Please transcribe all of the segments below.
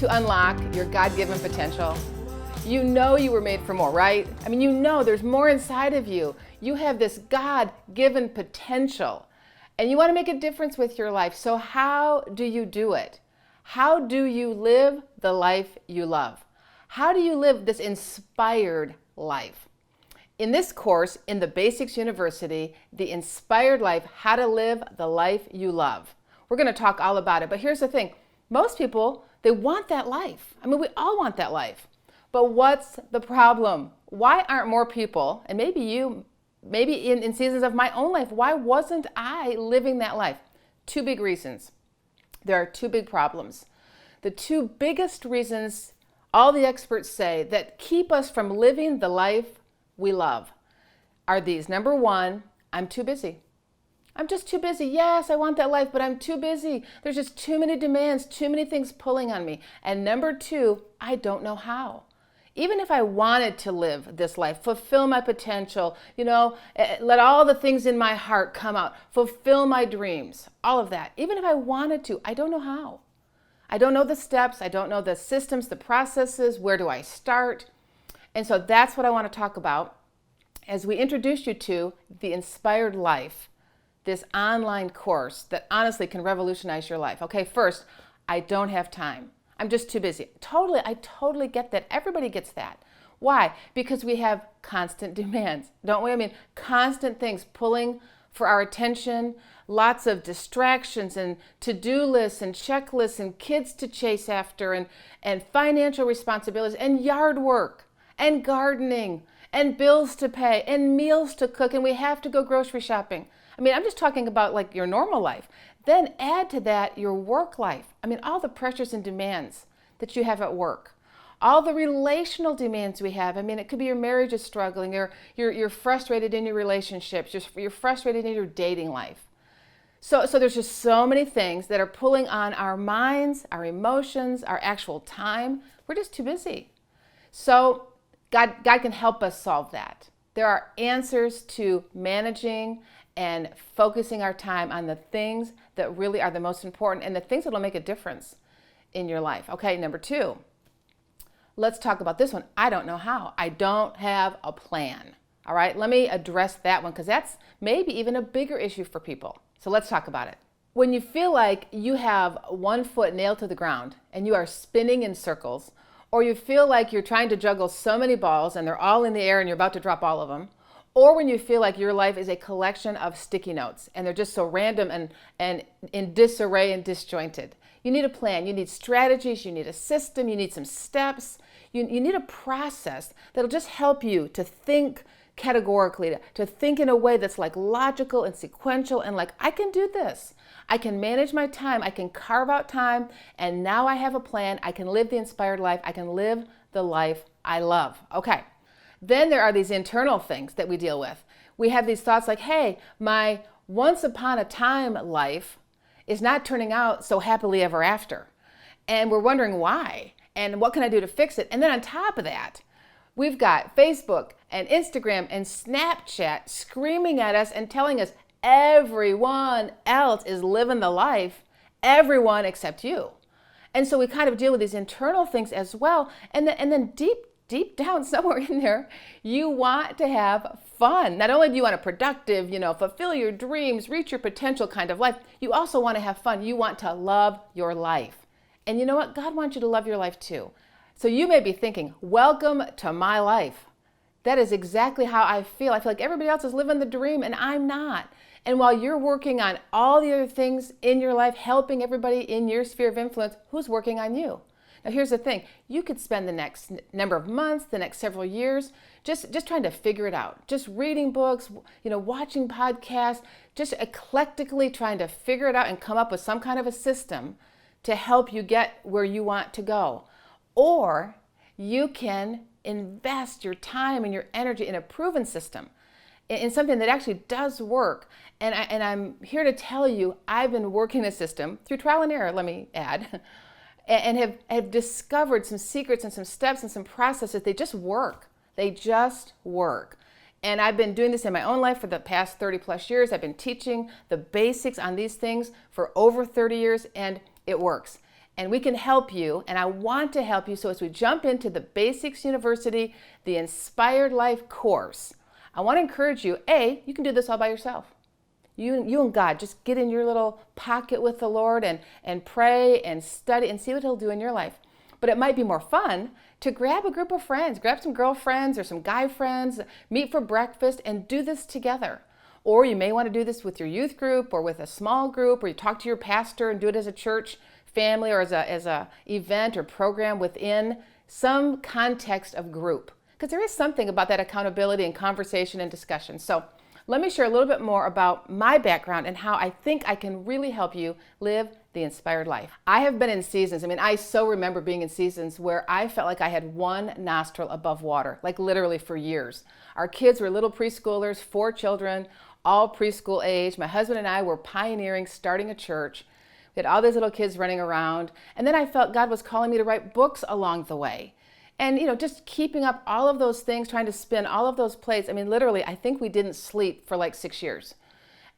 to unlock your God-given potential? You know you were made for more, right? I mean, you know there's more inside of you. You have this God-given potential, and you want to make a difference with your life. So how do you do it? How do you live the life you love? How do you live this inspired life? In this course, in the Basics University, The Inspired Life, How to Live the Life You Love. We're going to talk all about it, but here's the thing. Most people, they want that life. I mean, we all want that life. But what's the problem? Why aren't more people, and maybe you, maybe in seasons of my own life, why wasn't I living that life? Two big reasons. There are two big problems. The two biggest reasons all the experts say that keep us from living the life we love are these. Number one, I'm too busy. I'm just too busy. Yes, I want that life, but I'm too busy. There's just too many demands, too many things pulling on me. And number two, I don't know how. Even if I wanted to live this life, fulfill my potential, let all the things in my heart come out, fulfill my dreams, all of that. Even if I wanted to, I don't know how. I don't know the steps. I don't know the systems, the processes. Where do I start? And so that's what I want to talk about as we introduce you to The Inspired Life, this online course that honestly can revolutionize your life. Okay, first, I don't have time. I'm just too busy. I totally get that. Everybody gets that. Why? Because we have constant demands, don't we? I mean, constant things pulling for our attention, lots of distractions and to-do lists and checklists and kids to chase after and financial responsibilities and yard work and gardening and bills to pay and meals to cook, and we have to go grocery shopping. I mean, I'm just talking about like your normal life. Then add to that your work life. I mean, all the pressures and demands that you have at work, all the relational demands we have. I mean, it could be your marriage is struggling, you're frustrated in your relationships, you're frustrated in your dating life. So there's just so many things that are pulling on our minds, our emotions, our actual time. We're just too busy. So God can help us solve that. There are answers to managing and focusing our time on the things that really are the most important and the things that will make a difference in your life. Okay, number two, let's talk about this one. I don't know how. I don't have a plan. All right, let me address that one because that's maybe even a bigger issue for people. So let's talk about it. When you feel like you have one foot nailed to the ground and you are spinning in circles, or you feel like you're trying to juggle so many balls and they're all in the air and you're about to drop all of them, or when you feel like your life is a collection of sticky notes and they're just so random and in disarray and disjointed. You need a plan, you need strategies, you need a system, you need some steps, you need a process that'll just help you to think categorically, to think in a way that's like logical and sequential and like, I can do this. I can manage my time, I can carve out time, and now I have a plan. I can live the inspired life. I can live the life I love. Okay. Then there are these internal things that we deal with. We have these thoughts like, hey, my once upon a time life is not turning out so happily ever after. And we're wondering why and what can I do to fix it? And then on top of that, we've got Facebook and Instagram and Snapchat screaming at us and telling us everyone else is living the life, everyone except you. And so we kind of deal with these internal things as well. And then deep down somewhere in there, you want to have fun. Not only do you want a productive, fulfill your dreams, reach your potential kind of life, you also want to have fun. You want to love your life. And you know what? God wants you to love your life too. So you may be thinking, welcome to my life. That is exactly how I feel. I feel like everybody else is living the dream and I'm not. And while you're working on all the other things in your life, helping everybody in your sphere of influence, who's working on you? Now, here's the thing. You could spend the next number of months, the next several years, just trying to figure it out. Just reading books, watching podcasts, just eclectically trying to figure it out and come up with some kind of a system to help you get where you want to go. Or you can invest your time and your energy in a proven system, in something that actually does work. And I'm here to tell you, I've been working a system through trial and error, let me add, and have discovered some secrets and some steps and some processes. They just work. They just work. And I've been doing this in my own life for the past 30 plus years. I've been teaching the basics on these things for over 30 years, and it works. And we can help you, and I want to help you. So as we jump into the Basics University, the Inspired Life course, I want to encourage you, you can do this all by yourself. You and God, just get in your little pocket with the Lord and pray and study and see what He'll do in your life. But it might be more fun to grab a group of friends, grab some girlfriends or some guy friends, meet for breakfast and do this together. Or you may want to do this with your youth group or with a small group, or you talk to your pastor and do it as a church family or as a event or program within some context of group. Because there is something about that accountability and conversation and discussion. So let me share a little bit more about my background and how I think I can really help you live the inspired life. I have been in seasons, I so remember being in seasons where I felt like I had one nostril above water, like literally for years. Our kids were little preschoolers, 4 children, all preschool age. My husband and I were pioneering, starting a church. We had all these little kids running around. And then I felt God was calling me to write books along the way. And, just keeping up all of those things, trying to spin all of those plates. Literally, I think we didn't sleep for like 6 years.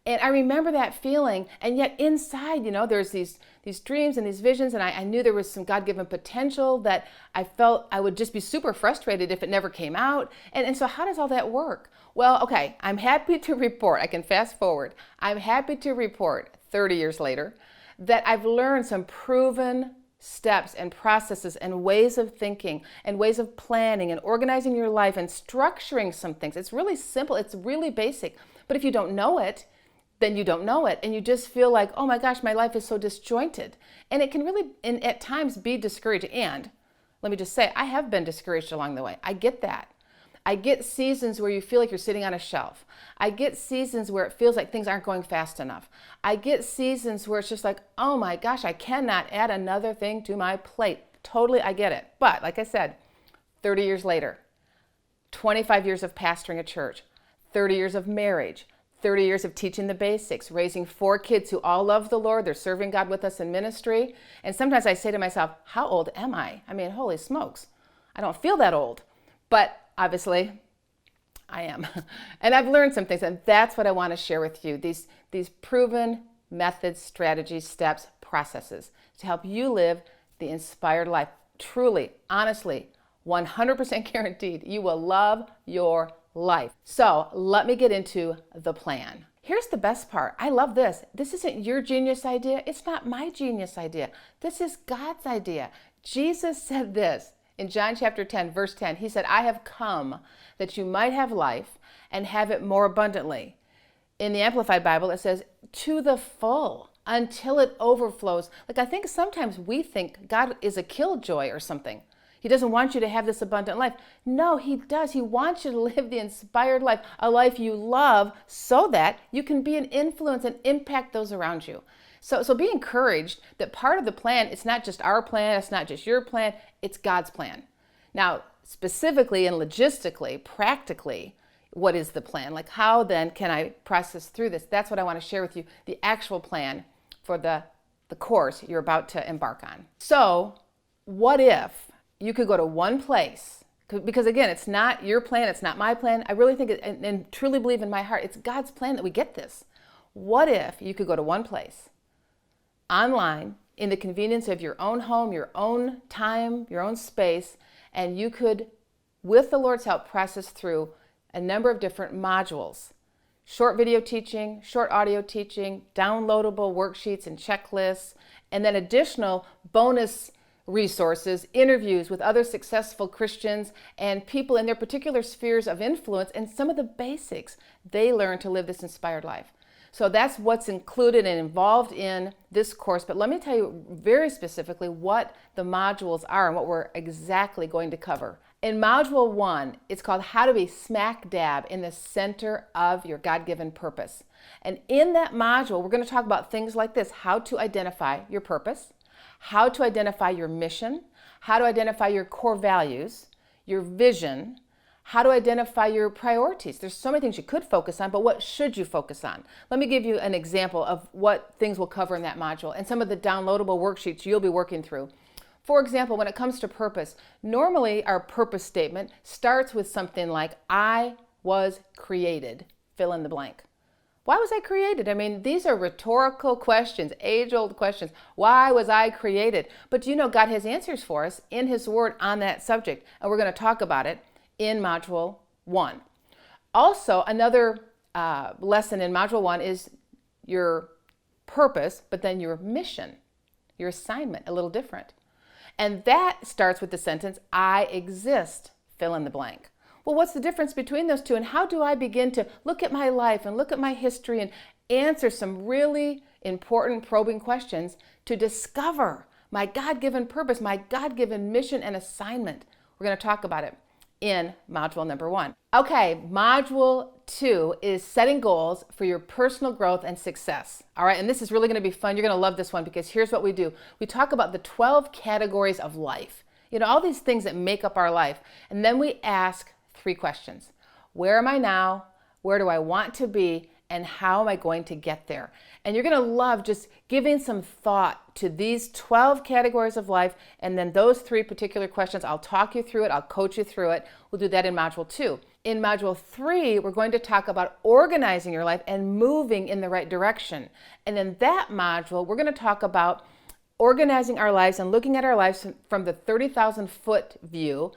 And I remember that feeling. And yet inside, there's these dreams and these visions. And I knew there was some God-given potential that I felt I would just be super frustrated if it never came out. And so how does all that work? Well, okay, I'm happy to report, I can fast forward. I'm happy to report 30 years later that I've learned some proven steps and processes and ways of thinking and ways of planning and organizing your life and structuring some things. It's really simple. It's really basic. But if you don't know it, then you don't know it. And you just feel like, oh my gosh, my life is so disjointed. And it can really, at times, be discouraging. And let me just say, I have been discouraged along the way. I get that. I get seasons where you feel like you're sitting on a shelf. I get seasons where it feels like things aren't going fast enough. I get seasons where it's just like, oh my gosh, I cannot add another thing to my plate. Totally, I get it. But like I said, 30 years later, 25 years of pastoring a church, 30 years of marriage, 30 years of teaching the basics, raising 4 kids who all love the Lord. They're serving God with us in ministry. And sometimes I say to myself, how old am I? Holy smokes. I don't feel that old. But obviously, I am. And I've learned some things, and that's what I want to share with you. These proven methods, strategies, steps, processes to help you live the inspired life. Truly, honestly, 100% guaranteed, you will love your life. So let me get into the plan. Here's the best part. I love this. This isn't your genius idea. It's not my genius idea. This is God's idea. Jesus said this. In John chapter 10, verse 10, he said, I have come that you might have life and have it more abundantly. In the Amplified Bible, it says, to the full, until it overflows. I think sometimes we think God is a killjoy or something. He doesn't want you to have this abundant life. No, He does. He wants you to live the inspired life, a life you love, so that you can be an influence and impact those around you. So be encouraged that part of the plan, it's not just our plan, it's not just your plan, it's God's plan. Now, specifically and logistically, practically, what is the plan? How then can I process through this? That's what I want to share with you, the actual plan for the course you're about to embark on. So, what if you could go to one place? Because again, it's not your plan, it's not my plan. I really think, and truly believe in my heart, it's God's plan that we get this. What if you could go to one place, online, in the convenience of your own home, your own time, your own space, and you could, with the Lord's help, process through a number of different modules. Short video teaching, short audio teaching, downloadable worksheets and checklists, and then additional bonus resources, interviews with other successful Christians and people in their particular spheres of influence, and some of the basics they learn to live this inspired life. So that's what's included and involved in this course. But let me tell you very specifically what the modules are and what we're exactly going to cover. In Module 1, it's called How to Be Smack Dab in the Center of Your God-Given Purpose. And in that module, we're going to talk about things like this: how to identify your purpose, how to identify your mission, how to identify your core values, your vision, how to identify your priorities. There's so many things you could focus on, but what should you focus on? Let me give you an example of what things we'll cover in that module and some of the downloadable worksheets you'll be working through. For example, when it comes to purpose, normally our purpose statement starts with something like, I was created, fill in the blank. Why was I created? I mean, these are rhetorical questions, age-old questions. Why was I created? But do you know God has answers for us in His Word on that subject? And we're going to talk about it in Module 1. Also, another lesson in Module 1 is your purpose, but then your mission, your assignment, a little different. And that starts with the sentence, I exist, fill in the blank. Well, what's the difference between those two, and how do I begin to look at my life and look at my history and answer some really important probing questions to discover my God-given purpose, my God-given mission and assignment? We're going to talk about it in module number 1. Okay, module 2 is setting goals for your personal growth and success. All right, and this is really going to be fun. You're going to love this one because here's what we do. We talk about the 12 categories of life. You know, all these things that make up our life. And then we ask 3 questions. Where am I now? Where do I want to be? And how am I going to get there? And you're going to love just giving some thought to these 12 categories of life, and then those 3 particular questions. I'll talk you through it. I'll coach you through it. We'll do that in module 2. In module 3, we're going to talk about organizing your life and moving in the right direction. And in that module, we're going to talk about organizing our lives and looking at our lives from the 30,000 foot view.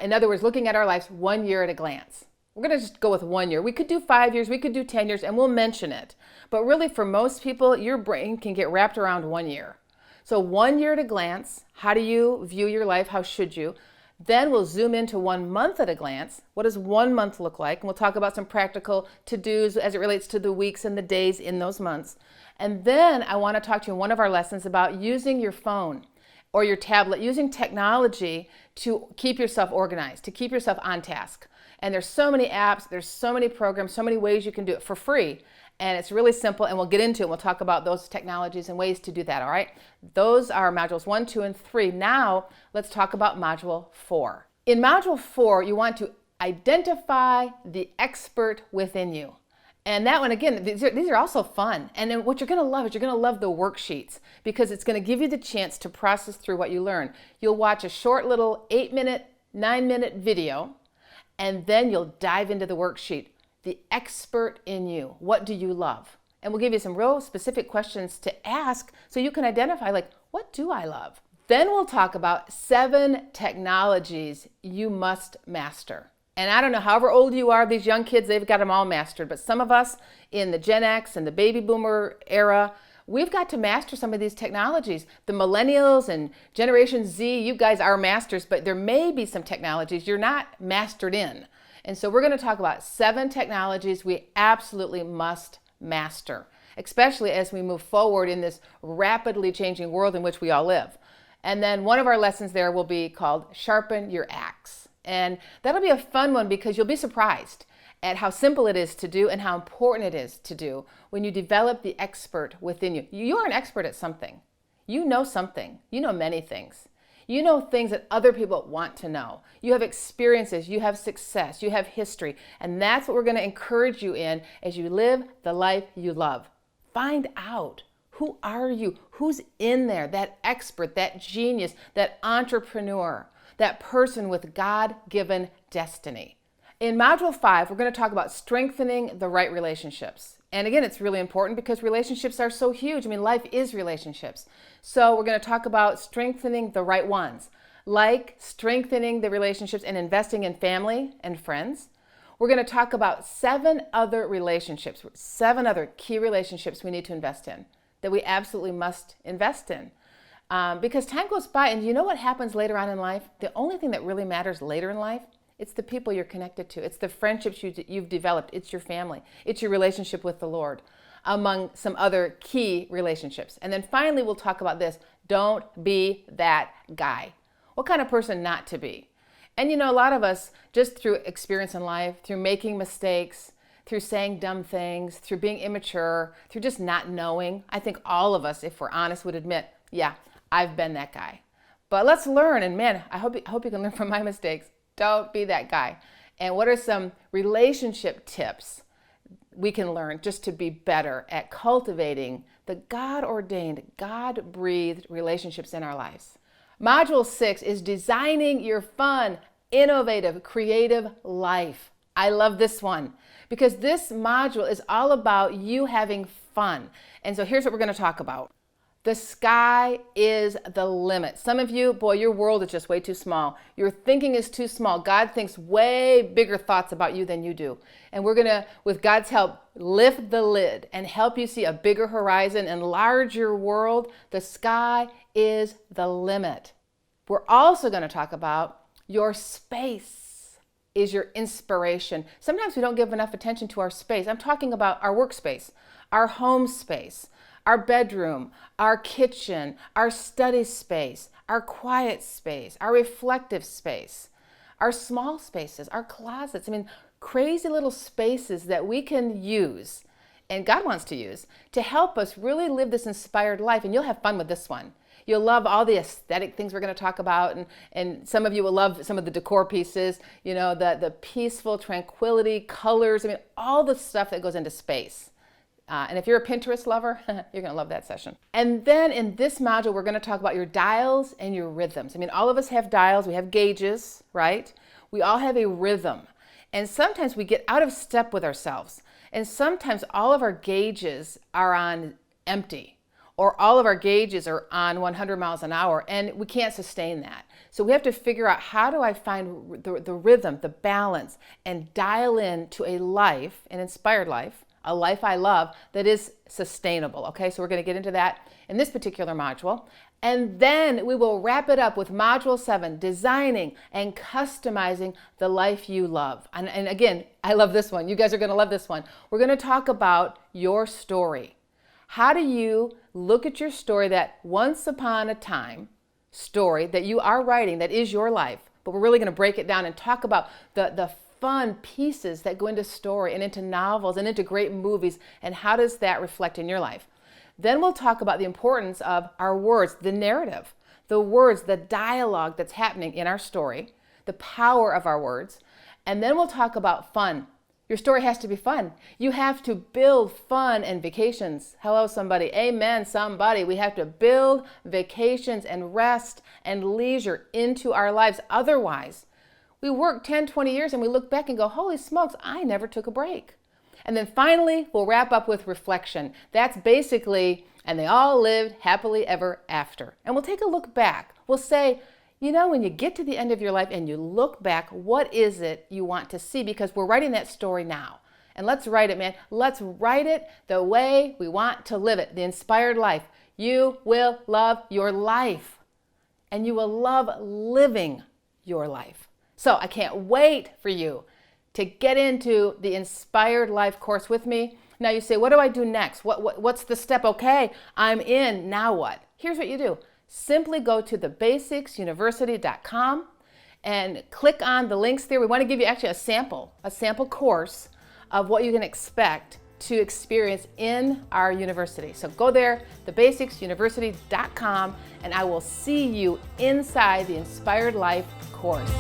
In other words, looking at our lives 1 year at a glance. We're going to just go with 1 year. We could do 5 years, we could do 10 years, and we'll mention it. But really, for most people, your brain can get wrapped around 1 year. So 1 year at a glance, how do you view your life? How should you? Then we'll zoom into 1 month at a glance. What does 1 month look like? And we'll talk about some practical to-dos as it relates to the weeks and the days in those months. And then I want to talk to you in one of our lessons about using your phone or your tablet, using technology to keep yourself organized, to keep yourself on task. And there's so many apps, there's so many programs, so many ways you can do it for free. And it's really simple, and we'll get into it. We'll talk about those technologies and ways to do that, all right? Those are modules 1, 2, and 3. Now, let's talk about module 4. In module 4, you want to identify the expert within you. And that one, again, these are also fun. And then what you're going to love is you're going to love the worksheets because it's going to give you the chance to process through what you learn. You'll watch a short little 8-minute, 9-minute video, and then you'll dive into the worksheet. The expert in you. What do you love? And we'll give you some real specific questions to ask so you can identify, like, what do I love? Then we'll talk about 7 technologies you must master. And I don't know, however old you are, these young kids, they've got them all mastered. But some of us in the Gen X and the baby boomer era, we've got to master some of these technologies. The millennials and Generation Z, you guys are masters, but there may be some technologies you're not mastered in. And so we're going to talk about 7 technologies we absolutely must master, especially as we move forward in this rapidly changing world in which we all live. And then one of our lessons there will be called Sharpen Your Axe. And that'll be a fun one because you'll be surprised at how simple it is to do and how important it is to do when you develop the expert within you. You are an expert at something. You know something. You know many things. You know things that other people want to know. You have experiences, you have success, you have history, and that's what we're going to encourage you in as you live the life you love. Find out, who are you? Who's in there? That expert, that genius, that entrepreneur, that person with God-given destiny. In Module 5, we're going to talk about strengthening the right relationships. And again, it's really important because relationships are so huge. I mean, life is relationships. So we're going to talk about strengthening the right ones, like strengthening the relationships and investing in family and friends. We're going to talk about 7 other relationships, 7 other key relationships we need to invest in, that we absolutely must invest in. Because time goes by, and you know what happens later on in life? The only thing that really matters later in life, it's the people you're connected to. It's the friendships you've developed. It's your family. It's your relationship with the Lord, among some other key relationships. And then finally, we'll talk about this. Don't be that guy. What kind of person not to be? And you know, a lot of us, just through experience in life, through making mistakes, through saying dumb things, through being immature, through just not knowing, I think all of us, if we're honest, would admit, yeah, I've been that guy. But let's learn, and man, I hope you can learn from my mistakes. Don't be that guy. And what are some relationship tips we can learn just to be better at cultivating the God-ordained, God-breathed relationships in our lives? Module 6 is designing your fun, innovative, creative life. I love this one because this module is all about you having fun. And so here's what we're going to talk about. The sky is the limit. Some of you, boy, your world is just way too small. Your thinking is too small. God thinks way bigger thoughts about you than you do. And we're going to, with God's help, lift the lid and help you see a bigger horizon, enlarge your world. The sky is the limit. We're also going to talk about your space is your inspiration. Sometimes we don't give enough attention to our space. I'm talking about our workspace, our home space, our bedroom, our kitchen, our study space, our quiet space, our reflective space, our small spaces, our closets. I mean, crazy little spaces that we can use, and God wants to use, to help us really live this inspired life. And you'll have fun with this one. You'll love all the aesthetic things we're going to talk about, and some of you will love some of the decor pieces, you know, the peaceful tranquility, colors, I mean, all the stuff that goes into space. And if you're a Pinterest lover, you're going to love that session. And then in this module, we're going to talk about your dials and your rhythms. I mean, all of us have dials, we have gauges, right? We all have a rhythm. And sometimes we get out of step with ourselves. And sometimes all of our gauges are on empty, or all of our gauges are on 100 miles an hour, and we can't sustain that. So we have to figure out, how do I find the rhythm, the balance, and dial in to a life, an inspired life, a life I love that is sustainable. Okay, so we're going to get into that in this particular module. And then we will wrap it up with module 7, designing and customizing the life you love. And again, I love this one. You guys are going to love this one. We're going to talk about your story. How do you look at your story, that once upon a time story that you are writing, that is your life, but we're really going to break it down and talk about the fun pieces that go into story and into novels and into great movies, and how does that reflect in your life. Then we'll talk about the importance of our words, the narrative, the words, the dialogue that's happening in our story, the power of our words. And then we'll talk about fun. Your story has to be fun. You have to build fun and vacations. Hello, somebody. Amen, somebody. We have to build vacations and rest and leisure into our lives. Otherwise, we work 10, 20 years and we look back and go, holy smokes, I never took a break. And then finally, we'll wrap up with reflection. That's basically, and they all lived happily ever after. And we'll take a look back. We'll say, you know, when you get to the end of your life and you look back, what is it you want to see? Because we're writing that story now. And let's write it, man. Let's write it the way we want to live it, the inspired life. You will love your life, and you will love living your life. So I can't wait for you to get into the Inspired Life course with me. Now you say, what do I do next? What's the step? Okay, I'm in, now what? Here's what you do. Simply go to thebasicsuniversity.com and click on the links there. We want to give you actually a sample course of what you can expect to experience in our university. So go there, thebasicsuniversity.com, and I will see you inside the Inspired Life course.